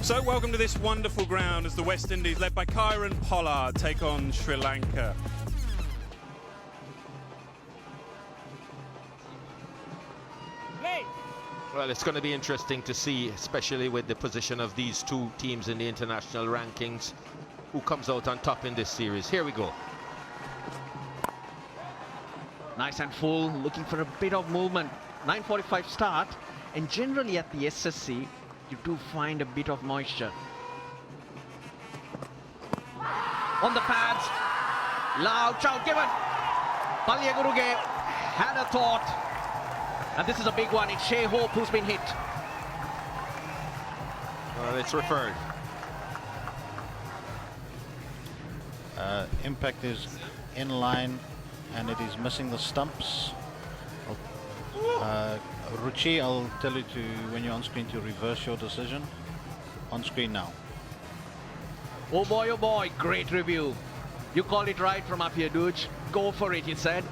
So welcome to this wonderful ground as the West Indies, led by Kieran Pollard, take on Sri Lanka. Well, it's going to be interesting to see, especially with the position of these two teams in the international rankings, who comes out on top in this series. Here we go. Nice and full, looking for a bit of movement. 9:45 start, and generally at the SSC, you do find a bit of moisture. On the pads, loud chow given. Palyaguruge had a thought, and this is a big one. It's Shea Hope who's been hit. Well, it's referred. Impact is in line, and it is missing the stumps. Ruchi, I'll tell you to, when you're on screen, to reverse your decision. On screen now. Oh boy, great review. You called it right from up here, Dooch. Go for it, he said.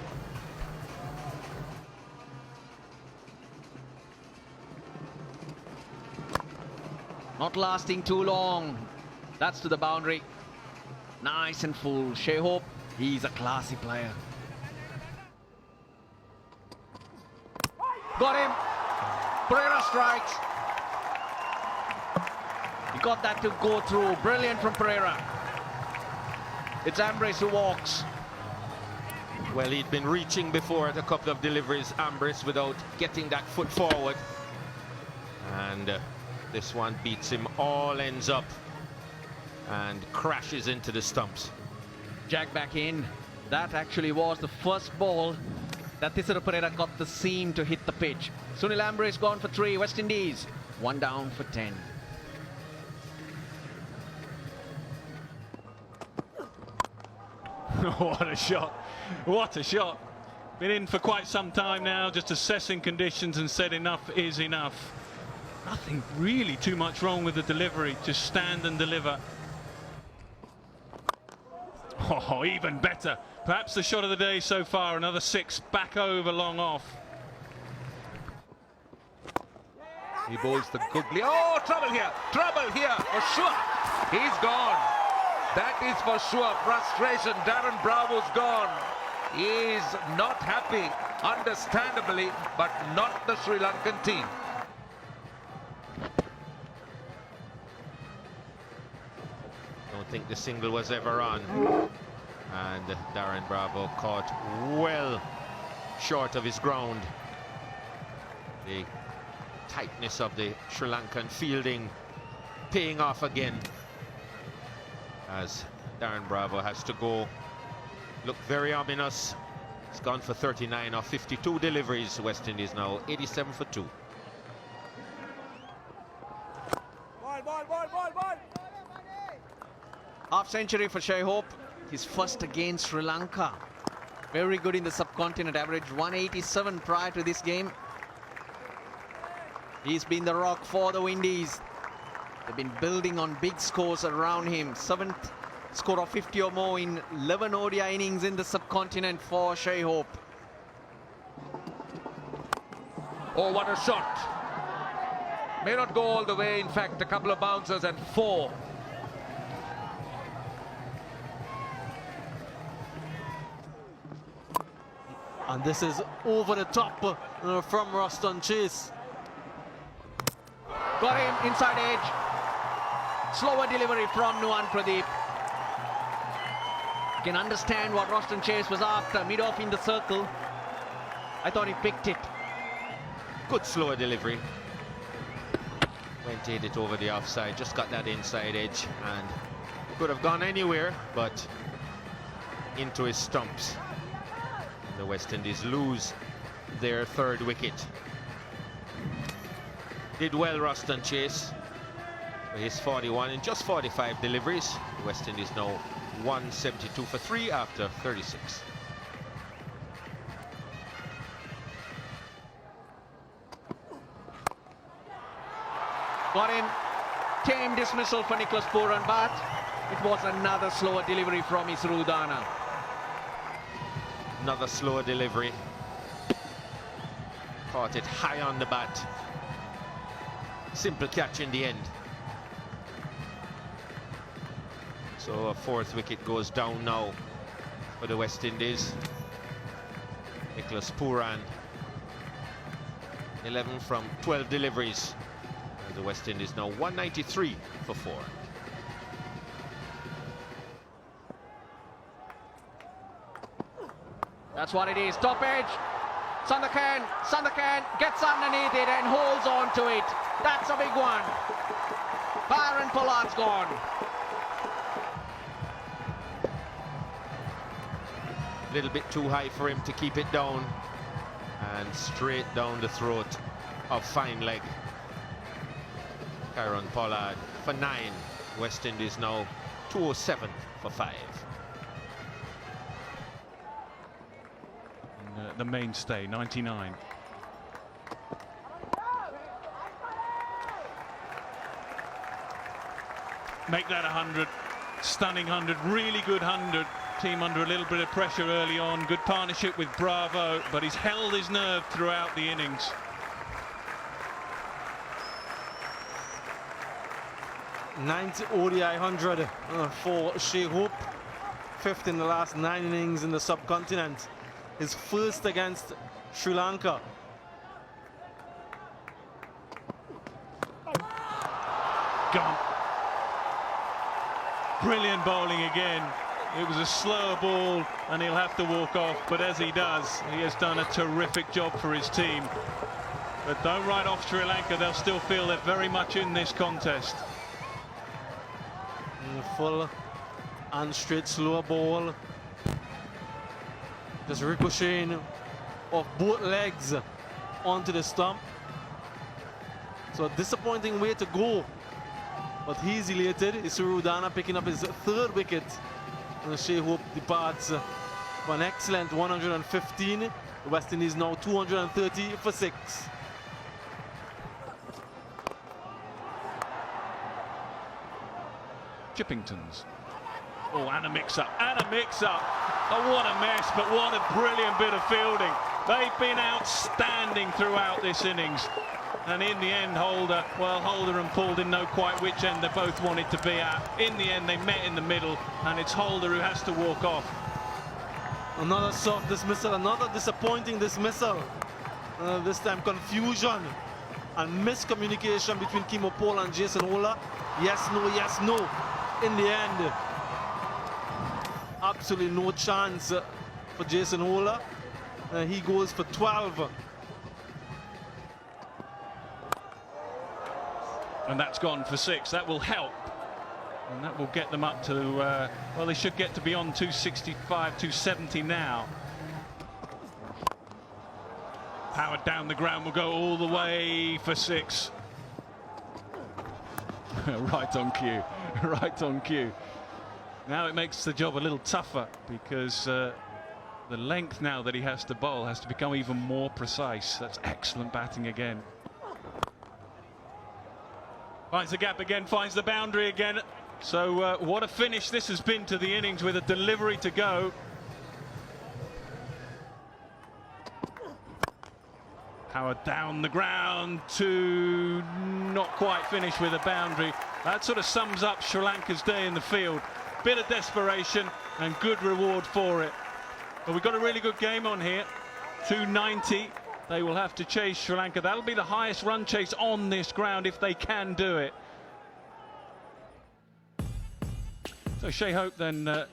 Not lasting too long. That's to the boundary. Nice and full. Shea Hope, he's a classy player. Got him. Pereira strikes. He got that to go through. Brilliant from Pereira. It's Ambrose who walks. Well, he'd been reaching before at a couple of deliveries, Ambrose, without getting that foot forward. And this one beats him all ends up and crashes into the stumps. Jack back in. That actually was the first ball that Thisara Pereira got the seam to hit the pitch. Sunil Ambrose gone for 3, West Indies. 1 down for 10. What a shot. What a shot. Been in for quite some time now, just assessing conditions, and said enough is enough. Nothing really too much wrong with the delivery. Just stand and deliver. Oh, even better. Perhaps the shot of the day so far. Another 6 back over, long off. He bowls the googly. Oh, trouble here. Trouble here for sure. He's gone. That is for sure. Frustration. Darren Bravo's gone. He's not happy, understandably, but not the Sri Lankan team. Don't think the single was ever on. And Darren Bravo caught well short of his ground. The tightness of the Sri Lankan fielding paying off again, as Darren Bravo has to go. Look very ominous. He's gone for 39 of 52 deliveries. West Indies now 87 for 2. Half century for Shea Hope. His first against Sri Lanka. Very good in the subcontinent, average 187 prior to this game. He's been the rock for the Windies. They've been building on big scores around him. 7th score of 50 or more in 11 ODI innings in the subcontinent for Shea Hope. Oh, what a shot. May not go all the way. In fact, a couple of bouncers and 4. And this is over the top from Roston Chase. Got him inside edge. Slower delivery from Nuwan Pradeep. You can understand what Roston Chase was after. Mid-off in the circle. I thought he picked it. Good slower delivery. Went to hit it over the offside. Just got that inside edge and could have gone anywhere, but into his stumps. The West Indies lose their 3rd wicket. Did well, Roston Chase, for his 41 in just 45 deliveries. The West Indies now 172 for 3 after 36. Got him. Tame dismissal for Nicholas Pooran, but it was another slower delivery from Isrudana. Another slower delivery. Caught it high on the bat. Simple catch in the end. So a fourth wicket goes down now for the West Indies. Nicholas Pooran, 11 from 12 deliveries. And the West Indies now 193 for 4. That's what it is. Top edge. Sandakan gets underneath it and holds on to it. That's a big one. Byron Pollard's gone. A little bit too high for him to keep it down, and straight down the throat of fine leg. Byron Pollard for 9. West Indies now 207 for 5. The mainstay, 99. Make that 100. Stunning 100. Really good 100. Team under a little bit of pressure early on. Good partnership with Bravo, but he's held his nerve throughout the innings. Ninth ODI 100 for Shea Hope. 5th in the last 9 innings in the subcontinent. His first against Sri Lanka. Gone. Brilliant bowling again. It was a slower ball and he'll have to walk off, but as he does, he has done a terrific job for his team. But don't write off Sri Lanka, they'll still feel they're very much in this contest. Full and straight slower ball. Just ricocheting off both legs onto the stump. So a disappointing way to go. But he's elated. Isuru Udana picking up his 3rd wicket. And Shea Hope departs for an excellent 115. The West Indies now 230 for 6. Chippingtons. Oh, and a mix-up, and a mix-up. Oh, what a mess, but what a brilliant bit of fielding. They've been outstanding throughout this innings. And in the end, Holder and Paul didn't know quite which end they both wanted to be at. In the end, they met in the middle, and it's Holder who has to walk off. Another soft dismissal, another disappointing dismissal. This time confusion and miscommunication between Kimo Paul and Jason Holder. Yes, no. In the end, absolutely no chance for Jason Holder. He goes for 12. And that's gone for 6. That will help. And that will get them up to, well, they should get to beyond 265, 270 now. Powered down the ground will go all the way for 6. Right on cue, right on cue. Now it makes the job a little tougher because the length now that he has to bowl has to become even more precise. That's excellent batting again. Finds the gap again, finds the boundary again. So what a finish this has been to the innings with a delivery to go. Powered down the ground to not quite finish with a boundary. That sort of sums up Sri Lanka's day in the field. Bit of desperation and good reward for it. But we've got a really good game on here. 290. They will have to chase Sri Lanka. That'll be the highest run chase on this ground if they can do it. So Shea Hope then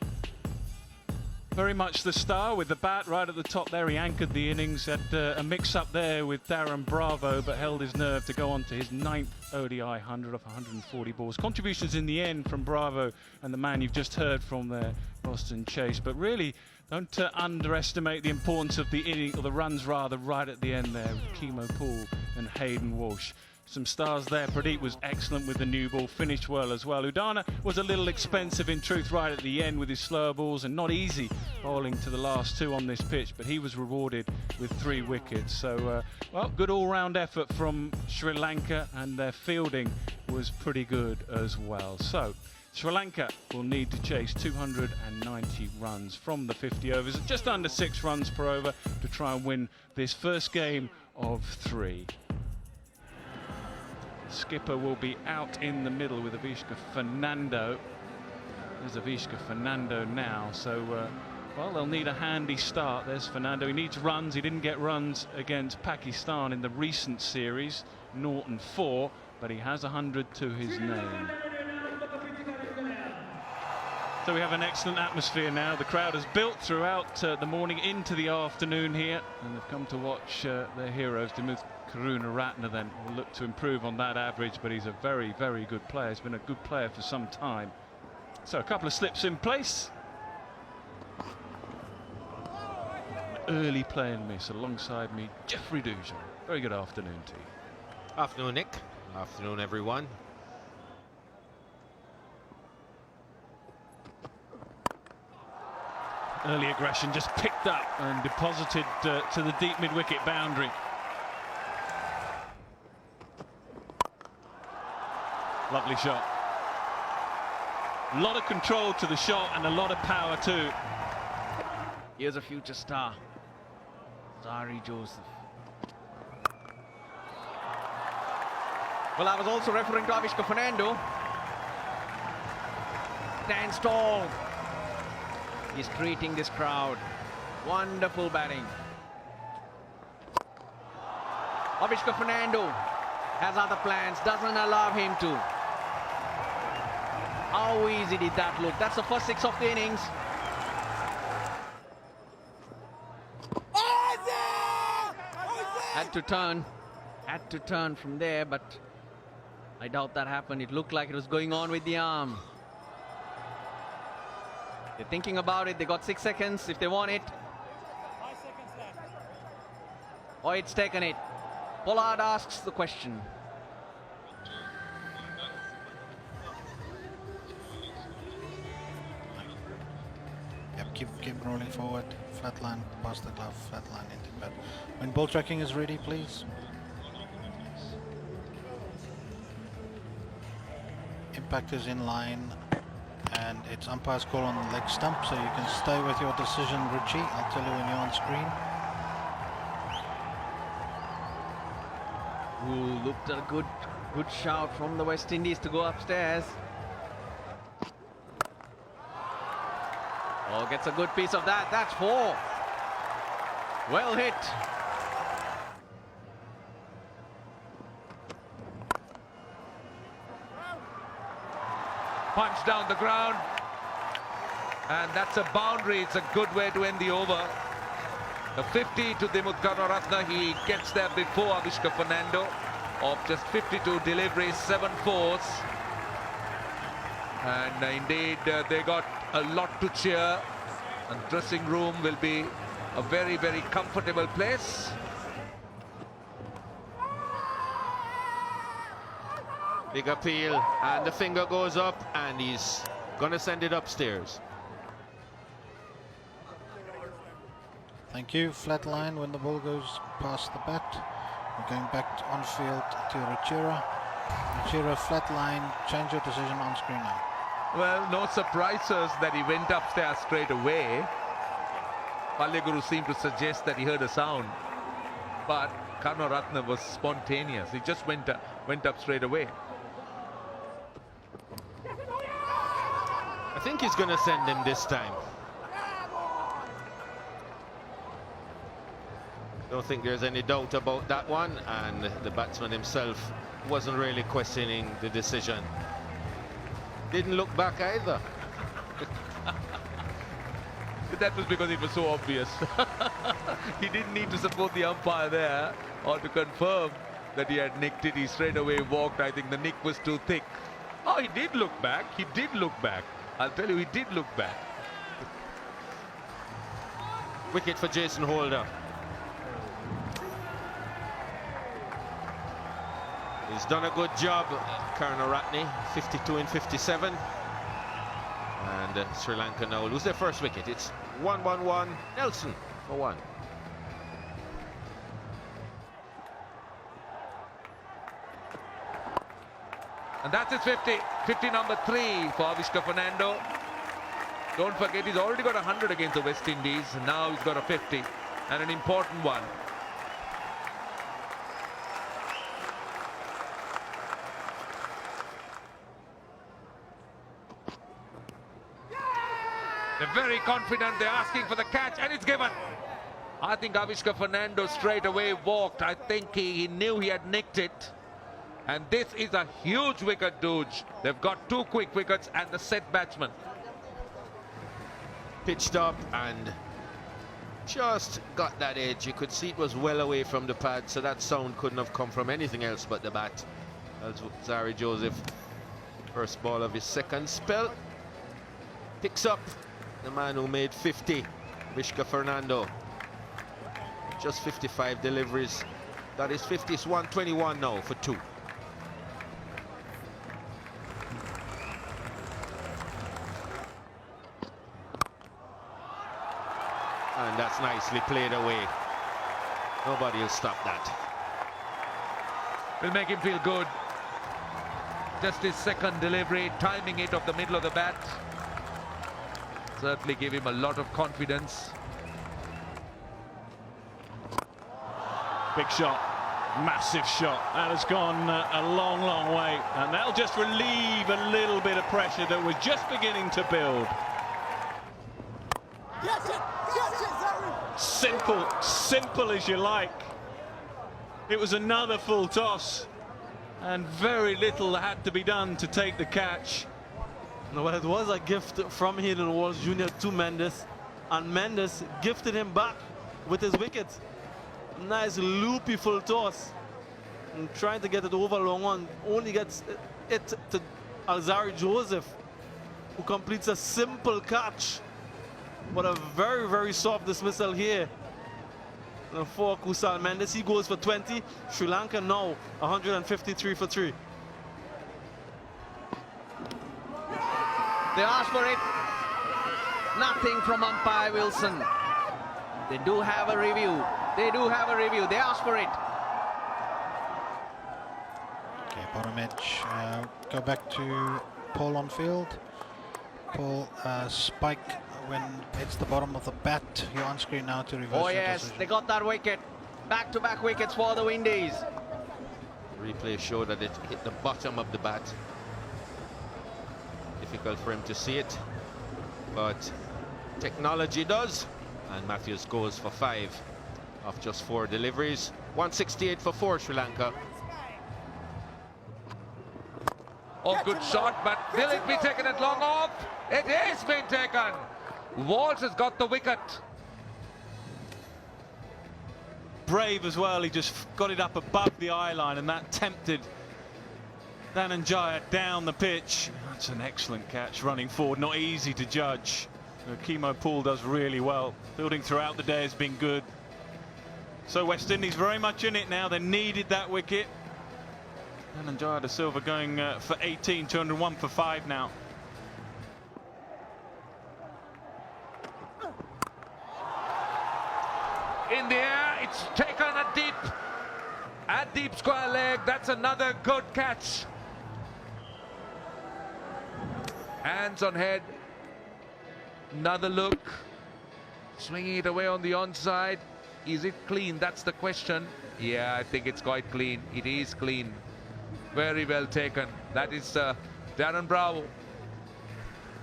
very much the star with the bat right at the top there. He anchored the innings, had a mix-up there with Darren Bravo, but held his nerve to go on to his 9th ODI 100 off 140 balls. Contributions in the end from Bravo and the man you've just heard from there, Boston Chase. But really, don't underestimate the importance of the inning, or the runs rather, right at the end there. Kimo Paul and Hayden Walsh. Some stars there. Pradeep was excellent with the new ball, finished well as well. Udana was a little expensive in truth right at the end with his slower balls, and not easy bowling to the last 2 on this pitch, but he was rewarded with 3 wickets. So, well, good all-round effort from Sri Lanka, and their fielding was pretty good as well. So, Sri Lanka will need to chase 290 runs from the 50 overs, just under 6 runs per over, to try and win this first game of 3. Skipper will be out in the middle with Avishka Fernando. There's Avishka Fernando now, so well, they'll need a handy start. There's Fernando. He needs runs. He didn't get runs against Pakistan in the recent series, 0-4, but he has 100 to his name. So we have an excellent atmosphere now. The crowd has built throughout the morning into the afternoon here, and they've come to watch their heroes. Dimuth Karunaratne then will look to improve on that average, but he's a very, very good player. He's been a good player for some time. So a couple of slips in place. Early play and miss alongside me, Jeffrey Dujon. Very good afternoon to you. Afternoon, Nick. Afternoon, everyone. Early aggression just picked up and deposited to the deep mid-wicket boundary. Lovely shot. A lot of control to the shot and a lot of power too. Here's a future star, Zari Joseph. Well, I was also referring to Avishka Fernando. Stands tall. He's treating this crowd. Wonderful batting. Avishka Fernando has other plans, doesn't allow him to. How easy did that look? That's the first 6 of the innings. Had to turn from there, but I doubt that happened. It looked like it was going on with the arm. They're thinking about it. They got 6 seconds if they want it. 5 seconds left. Oh, it's taken it. Pollard asks the question. Yep, keep rolling forward. Flat line, past the glove, flat line into bed. When ball tracking is ready, please. Impact is in line, and it's umpire's call on the leg stump, so you can stay with your decision, Richie. I'll tell you when you're on screen. Ooh, looked a good shout from the West Indies to go upstairs. Oh, gets a good piece of that. That's 4. Well hit. Punch down the ground, and that's a boundary. It's a good way to end the over. The 50 to Dimuth Karunaratne. He gets there before Avishka Fernando of just 52 deliveries, 7 fours. And indeed, they got a lot to cheer. And dressing room will be a very, very comfortable place. Big appeal, and the finger goes up, and he's gonna send it upstairs. Thank you. Flat line when the ball goes past the bat. We're going back on field to Rachira. Rachira, flat line. Change your decision on screen now. Well, no surprises that he went upstairs straight away. Palleguru seemed to suggest that he heard a sound, but Karunaratne was spontaneous. He just went up straight away. I think he's gonna send him this time. Don't think there's any doubt about that one, and the batsman himself wasn't really questioning the decision. Didn't look back either. That was because it was so obvious. He didn't need to support the umpire there or to confirm that he had nicked it. He straight away walked. I think the nick was too thick. Oh, he did look back. He did look back. I'll tell you, he did look back. Wicket for Jason Holder. He's done a good job, Karunaratne, 52 in 57. And Sri Lanka now lose their first wicket. It's 1-1-1. Nelson for 1. And that's his 50. 50 number 3 for Avishka Fernando. Don't forget, he's already got 100 against the West Indies. Now he's got a 50, and an important one. They're very confident. They're asking for the catch, and it's given. I think Avishka Fernando straight away walked. I think he knew he had nicked it. And this is a huge wicket, Dooj. They've got 2 quick wickets and the set batsman. Pitched up and just got that edge. You could see it was well away from the pad, so that sound couldn't have come from anything else but the bat. Alzarri Joseph, first ball of his second spell, picks up the man who made 50, Vishka Fernando. Just 55 deliveries. That is 50. It's 121 now for 2. And that's nicely played away. Nobody will stop that. Will make him feel good. Just his second delivery, timing it off the middle of the bat. Certainly give him a lot of confidence. Big shot, massive shot. That has gone a long, long way. And that'll just relieve a little bit of pressure that was just beginning to build. Simple as you like. It was another full toss. And very little had to be done to take the catch. Well, it was a gift from Hayden Walsh Jr. to Mendes. And Mendes gifted him back with his wicket. Nice loopy full toss, and trying to get it over long on, only gets it to Alzarri Joseph, who completes a simple catch, but a very, very soft dismissal here. And for Kusal Mendes, he goes for 20. Sri Lanka now 153 for 3. They asked for it. Nothing from umpire Wilson. They do have a review. They do have a review. They asked for it. Okay, bottom edge. Go back to Paul on field. Paul, spike when it's the bottom of the bat. You're on screen now to reverse Oh your yes, decision. they got that wicket. Back-to-back wickets for the Windies. Replay showed that it hit the bottom of the bat. Difficult for him to see it, but technology does. And Matthews goes for 5 off just 4 deliveries. 168 for 4, Sri Lanka. Oh, good shot, but will it be taken at long off? It is being taken. Walsh has got the wicket. Brave as well, he just got it up above the eye line, and that tempted Dhananjaya down the pitch. That's an excellent catch running forward, not easy to judge. Kimo Pool does really well. Fielding throughout the day has been good. So West Indies very much in it now. They needed that wicket. Dhananjaya de Silva going for 18, 201 for 5 now. In the air, it's taken at deep square leg. That's another good catch. Hands on head. Another look. Swinging it away on the onside. Is it clean? That's the question. Yeah, I think it's quite clean. It is clean. Very well taken. That is Darren Bravo.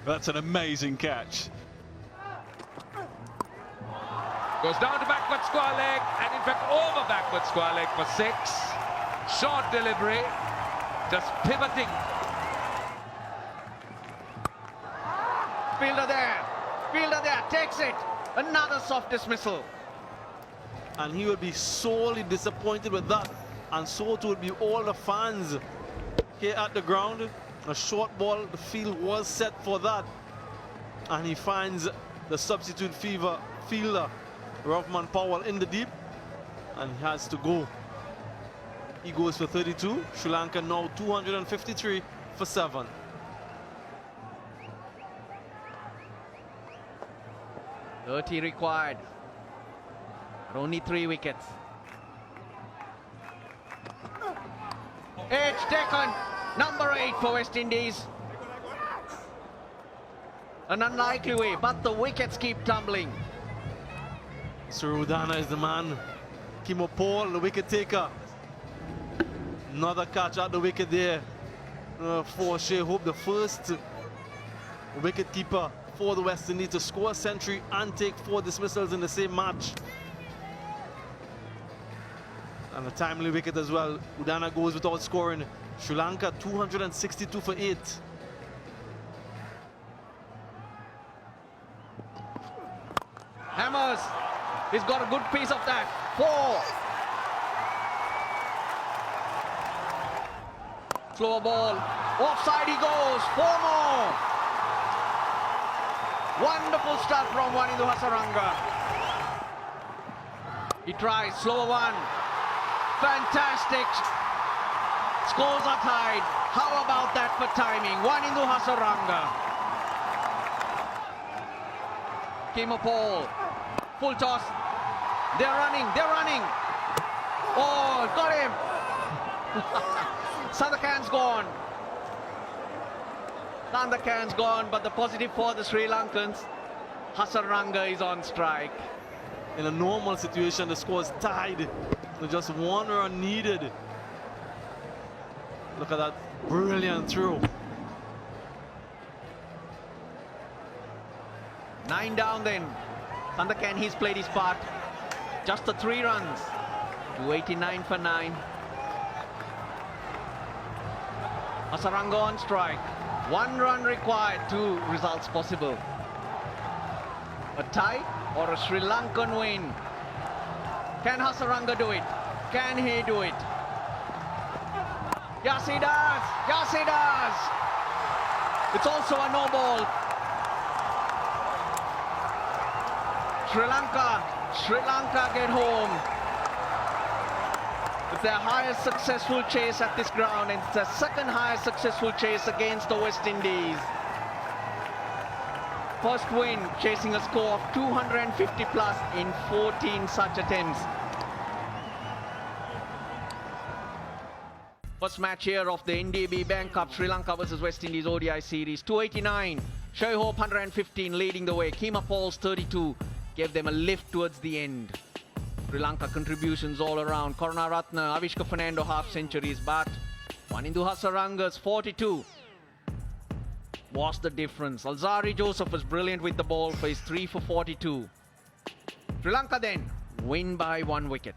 That's an amazing catch. Goes down to backward square leg, and in fact over backward square leg for 6. Short delivery, just pivoting. Fielder there, takes it. Another soft dismissal. And he will be sorely disappointed with that, and so too will be all the fans here at the ground. A short ball, the field was set for that, and he finds the substitute fielder Rovman Powell in the deep, and he has to go. He goes for 32. Sri Lanka now 253 for 7. Dirty required. But only 3 wickets. Edge taken. Number 8 for West Indies. An unlikely way, but the wickets keep tumbling. Surudana is the man. Kimo Paul, the wicket taker. Another catch at the wicket there for Shea Hope, the first wicket keeper for the West Indies to score a century and take 4 dismissals in the same match. And a timely wicket as well. Udana goes without scoring. Sri Lanka 262 for 8. Hammers. He's got a good piece of that. 4. Slow ball. Offside he goes. 4 more. Wonderful start from Wanindu Hasaranga. He tries. Slower one. Fantastic. Scores are tied. How about that for timing? Wanindu Hasaranga. Kimapol. Full toss. They're running. Oh, got him. Sandakan's gone. Sandakan's gone, but the positive for the Sri Lankans, Hasaranga is on strike. In a normal situation, the score is tied. So just 1 run needed. Look at that brilliant throw. 9 down then. Sandakan, he's played his part. Just the 3 runs. 289 for 9. Hasaranga on strike. 1 run required, 2 results possible. A tie or a Sri Lankan win. Can Hasaranga do it? Can he do it? Yes, he does. Yes, he does. It's also a no ball. Sri Lanka get home. It's their highest successful chase at this ground, and it's their 2nd highest successful chase against the West Indies. First win, chasing a score of 250 plus in 14 such attempts. First match here of the NDB Bank Cup, Sri Lanka versus West Indies ODI series. 289, Shoaib Hope 115 leading the way. Keema Paul's 32 gave them a lift towards the end. Sri Lanka contributions all around. Karunaratne, Avishka Fernando half centuries, but Wanindu Hasaranga's 42 was the difference. Alzari Joseph was brilliant with the ball for his 3 for 42. Sri Lanka then win by 1 wicket.